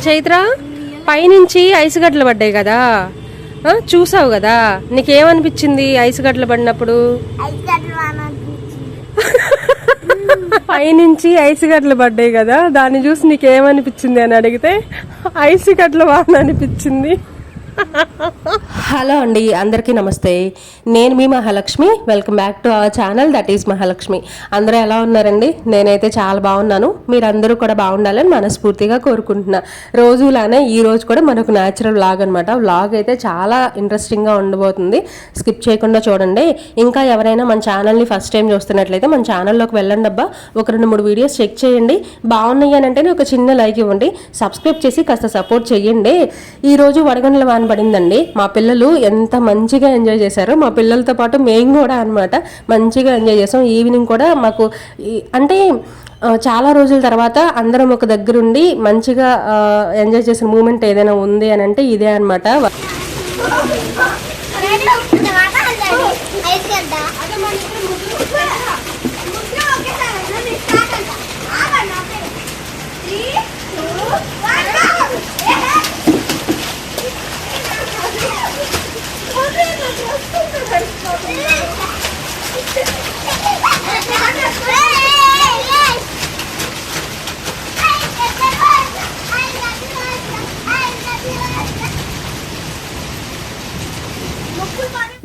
చైత్ర పైనుంచి ఐస్ గడ్డలు పడ్డాయి కదా, చూసావు కదా, నీకేమనిపించింది ఐస్ గడ్డలు పడినప్పుడు? పైనుంచి ఐస్ గడ్డలు పడ్డాయి కదా, దాన్ని చూసి నీకేమనిపించింది అని అడిగితే ఐస్ గడ్డలు వాన అనిపించింది. హలో అండి, అందరికీ నమస్తే. నేను మీ Mahalakshmi. Welcome back to our channel, that is Mahalakshmi. అందరూ ఎలా ఉన్నారండి? నేనైతే చాలా బాగున్నాను. మీరందరూ కూడా బాగుండాలని మనస్ఫూర్తిగా కోరుకుంటున్నా. రోజులానే ఈ రోజు కూడా మనకు న్యాచురల్ వ్లాగ్ అనమాట. వ్లాగ్ అయితే చాలా ఇంట్రెస్టింగ్గా ఉండబోతుంది. స్కిప్ చేయకుండా చూడండి. ఇంకా ఎవరైనా మన ఛానల్ని ఫస్ట్ టైం చూస్తున్నట్లయితే మన ఛానల్లోకి వెళ్ళండి అబ్బా. ఒక 2-3 వీడియోస్ చెక్ చేయండి. బాగున్నాయి అని అంటేనే ఒక చిన్న లైక్ ఇవ్వండి. సబ్స్క్రైబ్ చేసి కాస్త సపోర్ట్ చేయండి. ఈరోజు వడగండ్ల వాన పడిందండి. మా పిల్లలు ఎంత మంచిగా ఎంజాయ్ చేశారు. మా పిల్లలతో పాటు మేము కూడా అనమాట మంచిగా ఎంజాయ్ చేసాం. ఈవినింగ్ కూడా మాకు అంటే చాలా రోజుల తర్వాత అందరం ఒక దగ్గరుండి మంచిగా ఎంజాయ్ చేసిన మూమెంట్ ఏదైనా ఉంది అని అంటే ఇదే అనమాట.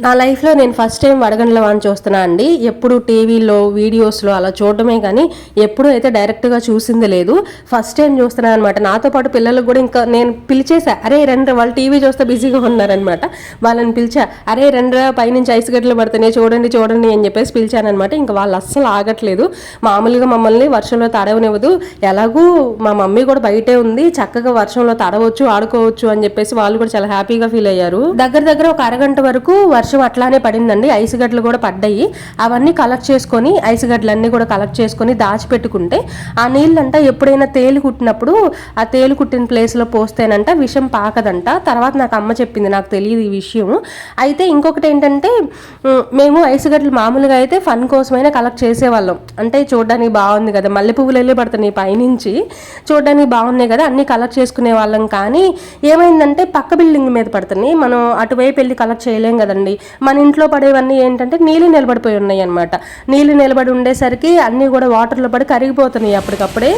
నా లైఫ్లో నేను ఫస్ట్ టైం వడగండ్ల వాన చూస్తున్నా అండి. ఎప్పుడు టీవీలో వీడియోస్లో అలా చూడటమే కానీ ఎప్పుడు అయితే డైరెక్ట్గా చూసింది లేదు. ఫస్ట్ టైం చూస్తున్నాను అనమాట. నాతో పాటు పిల్లలకు కూడా ఇంకా నేను పిలిచేసా, అరే రండ్రా, వాళ్ళు టీవీ చూస్తే బిజీగా ఉన్నారనమాట. వాళ్ళని పిలిచా, అరే రండ్రా పైనుంచి ఐస్ గడ్డలు పడుతున్నాయి చూడండి చూడండి అని చెప్పేసి పిలిచానమాట. ఇంకా వాళ్ళు అస్సలు ఆగట్లేదు. మామూలుగా మమ్మల్ని వర్షంలో తడవనివ్వదు. ఎలాగూ మా మమ్మీ కూడా బయటే ఉంది, చక్కగా వర్షంలో తడవచ్చు ఆడుకోవచ్చు అని చెప్పేసి వాళ్ళు కూడా చాలా హ్యాపీగా ఫీల్ అయ్యారు. దగ్గర ఒక అరగంట వరకు వర్షం అట్లానే పడిందండి. ఐస్ గడ్డలు కూడా పడ్డాయి. అవన్నీ కలెక్ట్ చేసుకొని ఐస్ గడ్డలన్నీ కూడా కలెక్ట్ చేసుకొని దాచిపెట్టుకుంటే ఆ నీళ్ళంట ఎప్పుడైనా తేలు కుట్టినప్పుడు ఆ తేలు కుట్టిన ప్లేస్లో పోస్తేనంట విషం పాకదంట. తర్వాత నాకు అమ్మ చెప్పింది, నాకు తెలియదు ఈ విషయం. అయితే ఇంకొకటి ఏంటంటే మేము ఐస్ గడ్డలు మామూలుగా అయితే ఫన్ కోసమైనా కలెక్ట్ చేసేవాళ్ళం. అంటే చూడడానికి బాగుంది కదా, మల్లె పువ్వులు వెళ్ళి పడుతున్నాయి పైనుంచి, చూడడానికి బాగున్నాయి కదా అన్నీ కలెక్ట్ చేసుకునే వాళ్ళం. కానీ ఏమైందంటే పక్క బిల్డింగ్ మీద పడుతున్నాయి, మనం అటువైపు వెళ్ళి కలెక్ట్ చేయలేం కదండి. మన ఇంట్లో పడేవన్నీ ఏంటంటే నీళ్ళు నిలబడిపోయి ఉన్నాయి అనమాట. నీళ్ళు నిలబడి ఉండేసరికి అన్నీ కూడా వాటర్లో పడి కరిగిపోతున్నాయి అప్పటికప్పుడే.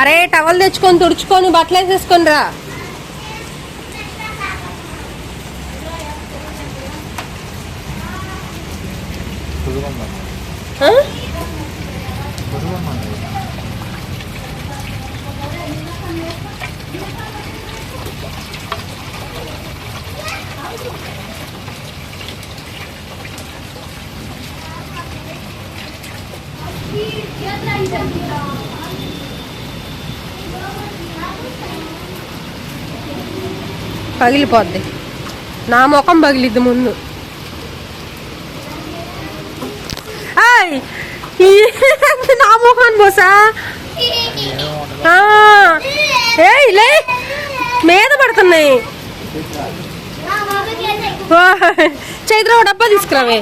అరే టవల్ తెచ్చుకొని తుడుచుకొని బట్టలు వేసేసుకొని రా. పగిలిపోద్ది, నా ముఖం పగిలిద్ది ముందు. నా ముఖాన్ని పోసా లే మీద పడుతున్నాయి. చైత్ర డబ్బా తీసుకురావే.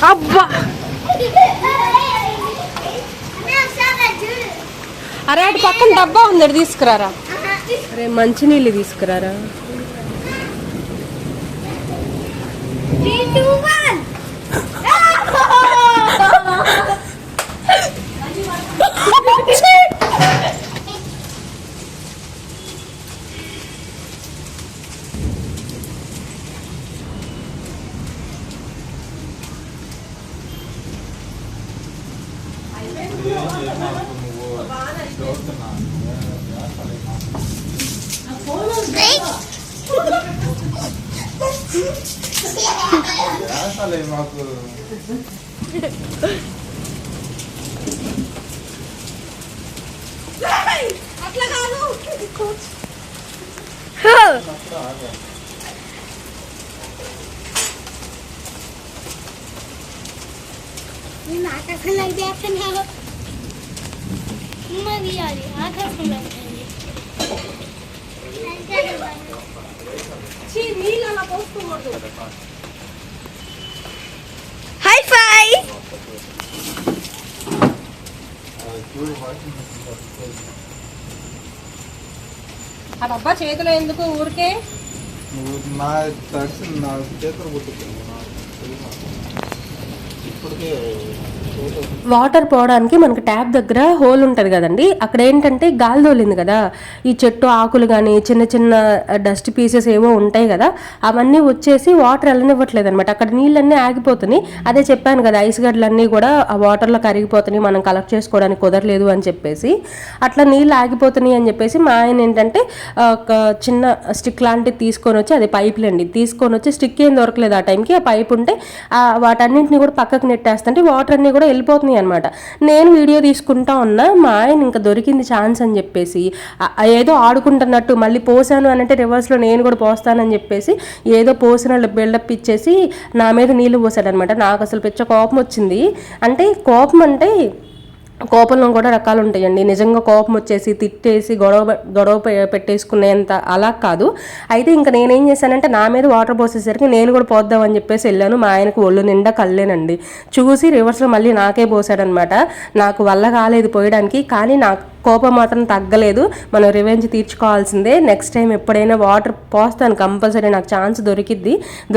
అబ్బా అరే అటు పక్కన డబ్బా ఉంది, అటు తీసుకురారా. అరే మంచినీళ్ళు తీసుకురారా. 3, 2, 1 మాకు అట్లా కాదు ఆకాశం లైట్ చేస్తున్నారు మరి అది ఆకాశం లైట్ నీళ్ళు అలా పోసుకోకూడదు. హై ఫై ఆ డబ్బా చేతిలో ఎందుకు ఊరికే నా తడిసి నా చేతులు పుట్టుకుంది ఇప్పటికే వాటర్ పోవడానికి మనకి ట్యాప్ దగ్గర హోల్ ఉంటుంది కదండి, అక్కడ ఏంటంటే గాలి తోలింది కదా, ఈ చెట్టు ఆకులు కానీ చిన్న చిన్న డస్ట్ పీసెస్ ఏవో ఉంటాయి కదా, అవన్నీ వచ్చేసి వాటర్ వెళ్ళనివ్వట్లేదు అనమాట. అక్కడ నీళ్ళన్నీ ఆగిపోతున్నాయి. అదే చెప్పాను కదా, ఐస్ గడ్డలన్నీ కూడా ఆ వాటర్లో కరిగిపోతున్నాయి, మనం కలెక్ట్ చేసుకోవడానికి కుదరలేదు అని చెప్పేసి. అట్లా నీళ్ళు ఆగిపోతున్నాయి అని చెప్పేసి మా ఆయన ఏంటంటే ఒక చిన్న స్టిక్ లాంటిది తీసుకొని వచ్చి, అది పైపులు అండి, తీసుకొని వచ్చి, స్టిక్ ఏం దొరకలేదు ఆ టైంకి, ఆ పైప్ ఉంటే వాటన్నింటినీ కూడా పక్కకు నెట్టేస్తుంటే వాటర్ అన్నీ కూడా వెళ్ళిపోతున్నాయి అనమాట. నేను వీడియో తీసుకుంటా ఉన్నా, మా ఆయన ఇంకా దొరికింది ఛాన్స్ అని చెప్పేసి ఏదో ఆడుకుంటున్నట్టు మళ్ళీ పోసాను అని అంటే రివర్స్లో నేను కూడా పోస్తానని చెప్పేసి ఏదో పోసిన బిల్డప్ ఇచ్చేసి నా మీద నీళ్ళు పోసాడనమాట. నాకు అసలు పిచ్చ కోపం వచ్చింది. అంటే కోపం అంటే కోపంలో కూడా రకాలు ఉంటాయండి. నిజంగా కోపం వచ్చేసి తిట్టేసి గొడవ పెట్టేసుకునేంత అలా కాదు. అయితే ఇంకా నేనేం చేశానంటే నా మీద వాటర్ పోసేసరికి నేను కూడా పోద్దామని చెప్పేసి వెళ్ళాను. మా ఆయనకు ఒళ్ళు నిండా కళ్ళేనండి. చూసి రివర్స్లో మళ్ళీ నాకే పోసాడనమాట. నాకు వల్ల కాలేదు పోయడానికి, కానీ నాకు కోపం మాత్రం తగ్గలేదు. మనం రివెంజ్ తీర్చుకోవాల్సిందే. నెక్స్ట్ టైం ఎప్పుడైనా వాటర్ పోస్తాను కంపల్సరీ, నాకు ఛాన్స్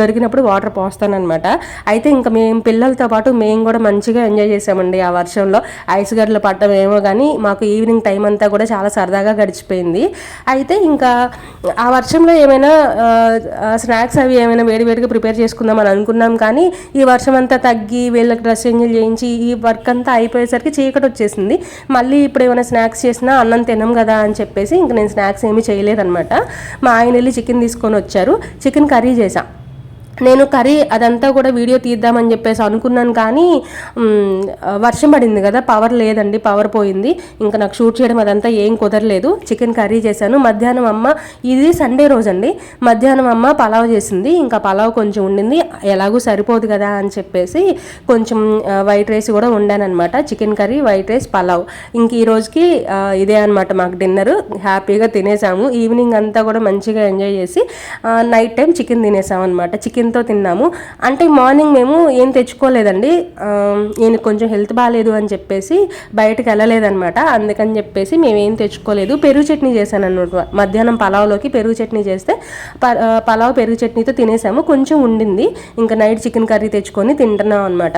దొరికినప్పుడు వాటర్ పోస్తానమాట. అయితే ఇంకా మేము పిల్లలతో పాటు మేము కూడా మంచిగా ఎంజాయ్ చేసామండి ఆ వర్షంలో. ఐస్ గడ్డలు పట్టడం ఏమో కానీ మాకు ఈవినింగ్ టైం అంతా కూడా చాలా సరదాగా గడిచిపోయింది. అయితే ఇంకా ఆ వర్షంలో ఏమైనా స్నాక్స్ అవి ఏమైనా వేడివేడిగా ప్రిపేర్ చేసుకుందాం అని అనుకున్నాం, కానీ ఈ వర్షం అంతా తగ్గి వీళ్ళకి డ్రెస్ చేంజ్ చేయించి ఈ వర్క్ అంతా అయిపోయేసరికి చీకటి వచ్చేసింది. మళ్ళీ ఇప్పుడు ఏమైనా స్నాక్స్ చేసినా అన్నం తినం కదా అని చెప్పేసి ఇంక నేను స్నాక్స్ ఏమీ చేయలేదన్నమాట. మా ఆయన వెళ్ళి చికెన్ తీసుకొని వచ్చారు. చికెన్ కర్రీ చేశా. నేను కర్రీ అదంతా కూడా వీడియో తీద్దామని చెప్పేసి అనుకున్నాను, కానీ వర్షం పడింది కదా, పవర్ లేదండి, పవర్ పోయింది. ఇంకా నాకు షూట్ చేయడం అదంతా ఏం కుదరలేదు. చికెన్ కర్రీ చేశాను. మధ్యాహ్నం అమ్మ, ఇది సండే రోజు అండి, మధ్యాహ్నం అమ్మ పలావ్ చేసింది. ఇంకా పలావ్ కొంచెం ఉండింది, ఎలాగూ సరిపోదు కదా అని చెప్పేసి కొంచెం వైట్ రైస్ కూడా వండానమాట. Chicken curry, white rice, pulao. ఇంక ఈ రోజుకి ఇదే అనమాట మాకు డిన్నర్. హ్యాపీగా తినేసాము. ఈవినింగ్ అంతా కూడా మంచిగా ఎంజాయ్ చేసి నైట్ టైం చికెన్ తినేసాం అనమాట. చికెన్తో తిన్నాము. అంటే మార్నింగ్ మేము ఏం తెచ్చుకోలేదండి, ఈయనకు కొంచెం హెల్త్ బాగాలేదు అని చెప్పేసి బయటకు వెళ్ళలేదనమాట. అందుకని చెప్పేసి మేమేం తెచ్చుకోలేదు. పెరుగు చట్నీ చేశాను అనమాట. మధ్యాహ్నం పలావ్లోకి పెరుగు చట్నీ చేస్తే పలావ్ పెరుగు చట్నీతో తినేసాము. కొంచెం ఉండింది, ఇంకా నైట్ చికెన్ కర్రీ తెచ్చుకొని తింటున్నాం అనమాట.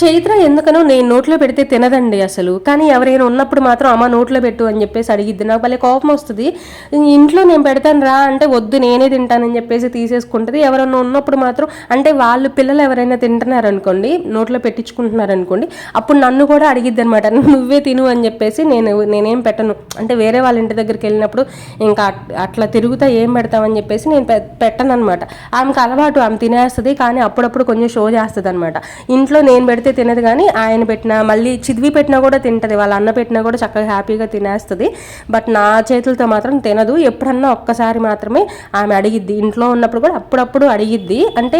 చైత్ర ఎందుకనో నేను నోట్లో పెడితే తినదండి అసలు, కానీ ఎవరైనా ఉన్నప్పుడు మాత్రం అమ్మ నోట్లో పెట్టు అని చెప్పేసి అడిగిద్ది. నాకు భలే కోపం వస్తుంది. ఇంట్లో నేను పెడతాను రా అంటే వద్దు నేనే తింటానని చెప్పేసి తీసేసుకుంటుంది. ఎవరైనా ఉన్నప్పుడు మాత్రం, అంటే వాళ్ళు పిల్లలు ఎవరైనా తింటున్నారనుకోండి, నోట్లో పెట్టించుకుంటున్నారనుకోండి, అప్పుడు నన్ను కూడా అడిగిద్ది అనమాట, నువ్వే తిను అని చెప్పేసి. నేనేం పెట్టను, అంటే వేరే వాళ్ళ ఇంటి దగ్గరికి వెళ్ళినప్పుడు ఇంకా అట్లా తిరుగుతా ఏం పెడతామని చెప్పేసి నేను పెట్టను అనమాట. ఆమెకు అలవాటు, ఆమె తినేస్తుంది, కానీ అప్పుడప్పుడు కొంచెం షో చేస్తుంది అనమాట. ఇంట్లో నేను పెడితే తినదు, కానీ ఆయన పెట్టినా మళ్ళీ చిదివి పెట్టినా కూడా తింటది, వాళ్ళ అన్న పెట్టినా కూడా చక్కగా హ్యాపీగా తినేస్తుంది. బట్ నా చేతులతో మాత్రం తినదు. ఎప్పుడన్నా ఒక్కసారి మాత్రమే ఆమె అడిగిద్ది. ఇంట్లో ఉన్నప్పుడు కూడా అప్పుడప్పుడు అడిగిద్ది. అంటే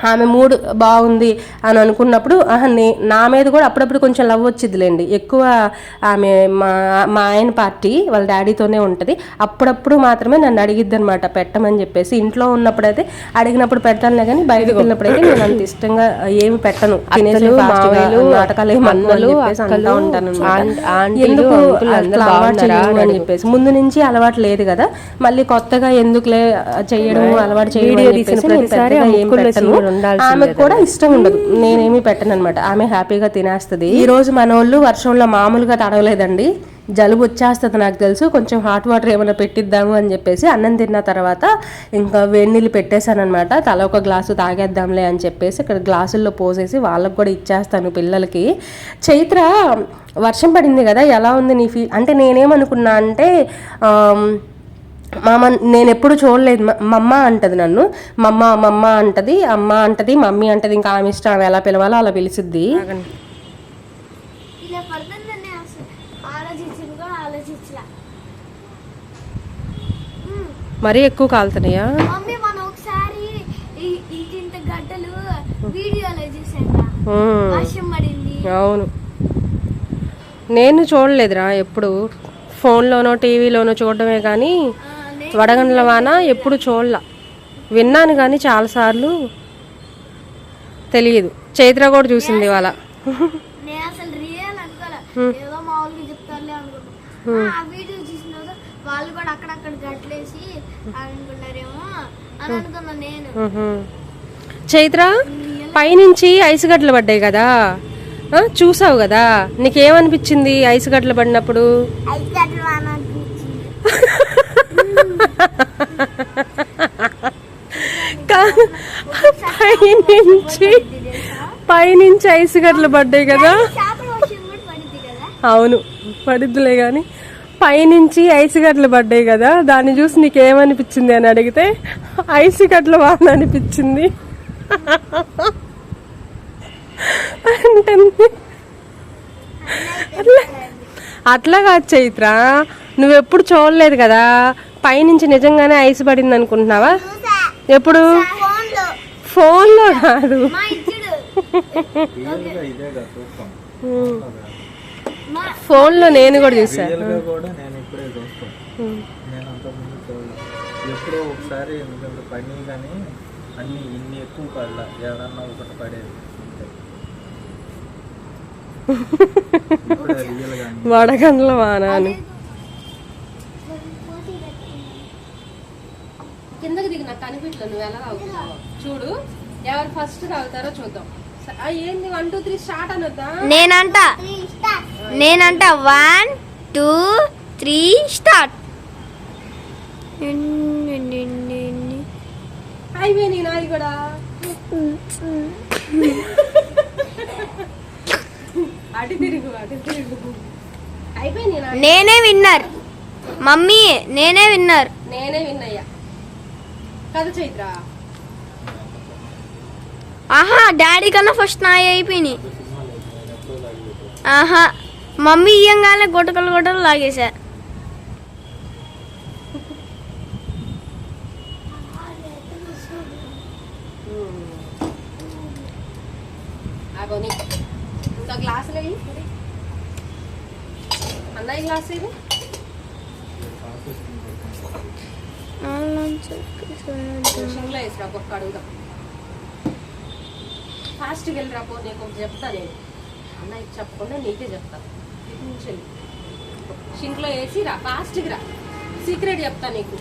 ఆమె మూడ్ బాగుంది అని అనుకున్నప్పుడు నా మీద కూడా అప్పుడప్పుడు కొంచెం లవ్ వచ్చిద్దిలేండి. ఎక్కువ ఆమె మా ఆయన పార్టీ వాళ్ళ డాడీతోనే ఉంటుంది. అప్పుడప్పుడు మాత్రమే నన్ను అడిగిద్ది అనమాట పెట్టమని చెప్పేసి. ఇంట్లో ఉన్నప్పుడు అయితే అడిగినప్పుడు పెడతానులే, కానీ బయటకు వెళ్ళినప్పుడు అయితే నేను అంత ఇష్టంగా ఏమి పెట్టను. నాటకాలు అంటా ఉంటాను ఎందుకు అలవాటు చేయడం అని చెప్పేసి. ముందు నుంచి అలవాటు లేదు కదా, మళ్ళీ కొత్తగా ఎందుకులే చేయడం అలవాటు చేయడం. ఆమెకు కూడా ఇష్టం ఉండదు, నేనేమి పెట్టను అనమాట. ఆమె హ్యాపీగా తినేస్తుంది. ఈ రోజు మన వాళ్ళు వర్షంలో మామూలుగా తడవలేదండి. జలుబు వచ్చేస్తుంది నాకు తెలుసు, కొంచెం హాట్ వాటర్ ఏమైనా పెట్టిద్దాము అని చెప్పేసి అన్నం తిన్న తర్వాత ఇంకా వేడి నీళ్ళు పెట్టేశానమాట. తల ఒక గ్లాసు తాగేద్దాంలే అని చెప్పేసి ఇక్కడ గ్లాసుల్లో పోసేసి వాళ్ళకి కూడా ఇచ్చేస్తాను పిల్లలకి. చైత్ర వర్షం పడింది కదా, ఎలా ఉంది నీ అంటే నేనేమనుకున్నా అంటే మామ నేను ఎప్పుడు చూడలేదు, మమ్మ అంటది నన్ను, మమ్మ అంటది, అమ్మ అంటది, మమ్మీ అంటది, ఇంకా ఆమె ఇష్టం ఆమె ఎలా పిలవాలో అలా పిలిచిద్ది. ఇలా పడుతుందని ఆలోచించింది కూడా ఆలోచించలా. మరీ ఎక్కువ కాలుతున్నాయా? మమ్మీ మనం ఒకసారి ఇంత గడ్డలు వీడియోలో చూసాక వర్షం పడింది. అవును, నేను చూడలేదురా ఎప్పుడు, ఫోన్లోనో టీవీలోనో చూడడమే కానీ వడగండ్ల వాన ఎప్పుడు చూడలా. విన్నాను కానీ చాలాసార్లు, తెలియదు. చైత్ర కూడా చూసింది వాళ్ళ. నేను అసలు రియల్ అనుకోలే, ఏదో మామూలుగా చెప్తారులే అనుకున్నా. ఆ వీడియో చూసిన వాళ్ళు కూడా అక్కడక్కడ గట్లేసి అనుకున్నారేమో అని అనుకున్నా నేను. చైత్ర పైనుంచి ఐస్ గడ్డలు పడ్డాయి కదా, చూసావు కదా, నీకేమనిపించింది ఐస్ గడ్డలు పడినప్పుడు? పైనుంచి ఐస్ గడ్డలు పడ్డాయి కదా. అవును పడిద్దులే కానీ పైనుంచి ఐస్ గడ్డలు పడ్డాయి కదా, దాన్ని చూసి నీకేమనిపించింది అని అడిగితే ఐస్ గడ్డలు వాన అనిపించింది అంటే అట్లా కాదు చైత్ర, నువ్వెప్పుడు చూడలేదు కదా, పైనుంచి నిజంగానే ఐస్ పడింది అనుకుంటున్నావా? ఎప్పుడు? ఫోన్లో కాదు, ఫోన్లో నేను కూడా చూసాను. ఎప్పుడో ఒకసారి ఎందుకంటే పని కానీ అన్ని ఇన్ని ఎక్కువ పడలా, ఏదన్నా ఒకటి పడేది. వడగండ్ల వాన అని. కిందకి దిగి నాకు కనిపించలేదు, నువ్వు ఎలా తాగుతున్నావు చూడు. ఎవరు ఫస్ట్ తాగుతారో చూద్దాం. ఏంది 1 2 3 స్టార్ట్ అనొద్దా? నేనంట 1 2 3 స్టార్ట్. అయిపోయి నాది కూడా. అటు తిరుగు అయిపోయి. నేనే విన్నర్ మమ్మీ, నేనే విన్నర్. నేనే విన్ అయ్యా కదా చైత్ర. ఆహా డాడీ కన్నా ఫస్ట్ నా అయిపోయినాయి. ఆహా మమ్మీ ఇయ్యంగానే గొట్టకలు లాగేశా. ఇంకా గ్లాసులు అయ్యి అన్నయ్య గ్లాస్ ఇది షింగ్లో వేసిరా ఒక్క అడుగుదాం. ఫాస్ట్కి వెళ్ళి రాపో, నీకు ఒకటి చెప్తా నేను, అన్నయ్య చెప్పకుండా నీకే చెప్తా. షింక్లో వేసి రా, ఫాస్ట్కి రా, సీక్రెట్ చెప్తా నీకు.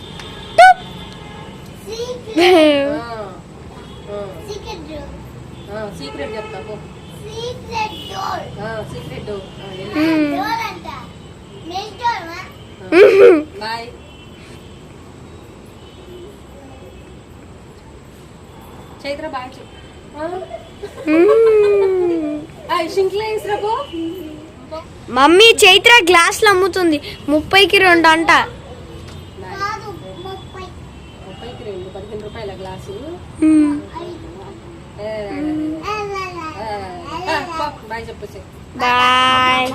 సీక్రెట్ చెప్తా పో. Secret door. Bye. Chaitra bye చెప్పు. షింక్లో వేసిరా పో. మమ్మీ చైత్ర గ్లాసులు అమ్ముతుంది 30కి 2 అంట. 30కి 2 15 రూపాయల గ్లాసు. బాయ్ చెప్పు. బాయ్.